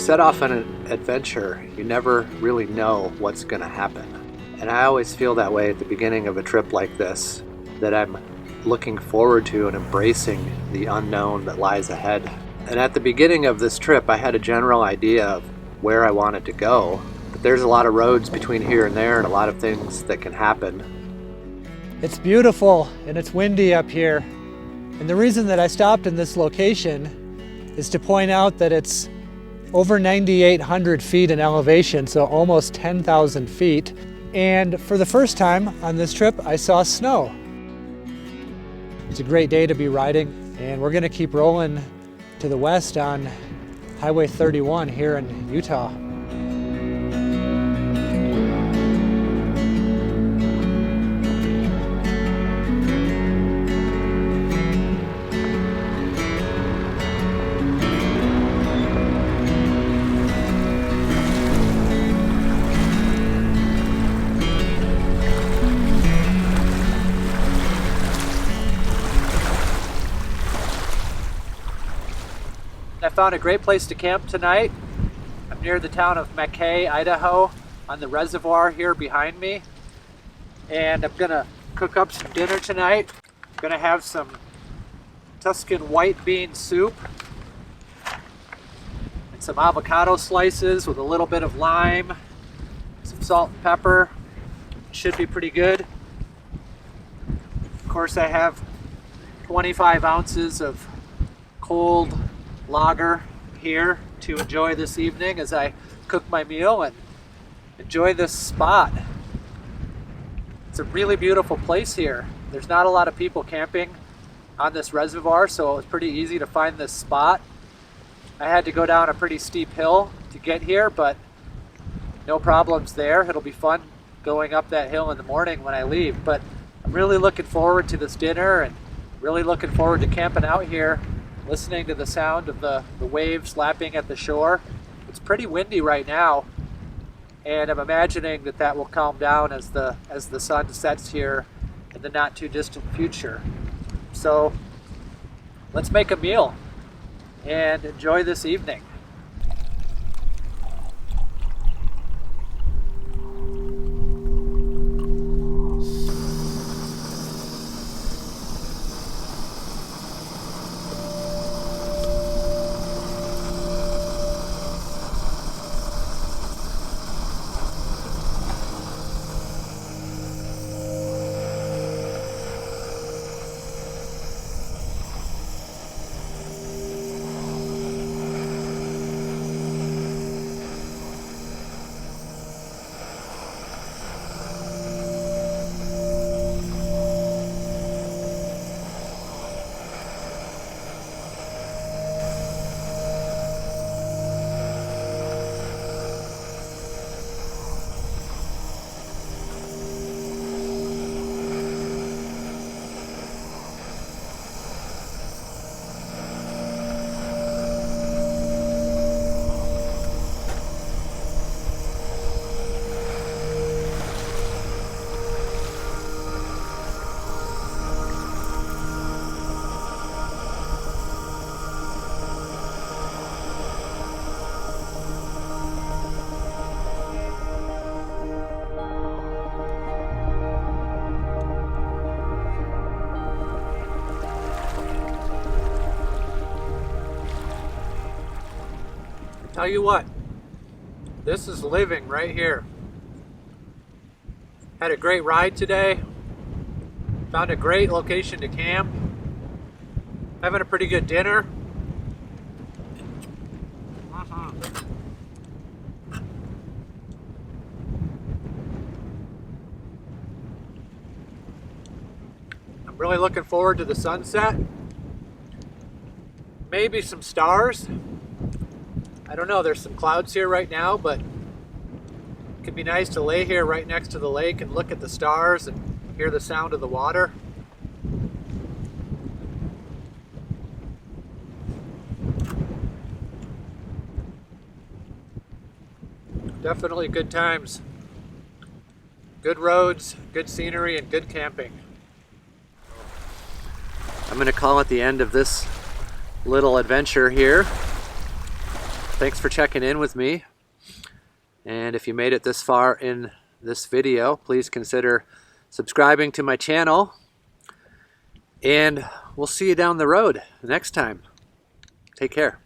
set off on an adventure, you never really know what's going to happen. And I always feel that way at the beginning of a trip like this, that I'm looking forward to and embracing the unknown that lies ahead. And at the beginning of this trip, I had a general idea of where I wanted to go, but there's a lot of roads between here and there and a lot of things that can happen. It's beautiful and it's windy up here. And the reason that I stopped in this location is to point out that it's over 9,800 feet in elevation, so almost 10,000 feet. And for the first time on this trip, I saw snow. It's a great day to be riding, and we're gonna keep rolling to the west on Highway 31 here in Utah. I found a great place to camp tonight. I'm near the town of Mackay, Idaho, on the reservoir here behind me. And I'm gonna cook up some dinner tonight. I'm gonna have some Tuscan white bean soup and some avocado slices with a little bit of lime, some salt and pepper. Should be pretty good. Of course, I have 25 ounces of cold lager here to enjoy this evening as I cook my meal and enjoy this spot. It's a really beautiful place here. There's not a lot of people camping on this reservoir, so it was pretty easy to find this spot. I had to go down a pretty steep hill to get here, but no problems there. It'll be fun going up that hill in the morning when I leave, but I'm really looking forward to this dinner and really looking forward to camping out here, listening to the sound of the waves lapping at the shore. It's pretty windy right now, and I'm imagining that will calm down as the sun sets here in the not too distant future. So let's make a meal and enjoy this evening. Tell you what, this is living right here. Had a great ride today. Found a great location to camp. Having a pretty good dinner. I'm really looking forward to the sunset. Maybe some stars. I don't know, there's some clouds here right now, but it could be nice to lay here right next to the lake and look at the stars and hear the sound of the water. Definitely good times. Good roads, good scenery, and good camping. I'm going to call it the end of this little adventure here. Thanks for checking in with me. And if you made it this far in this video, please consider subscribing to my channel. And we'll see you down the road next time. Take care.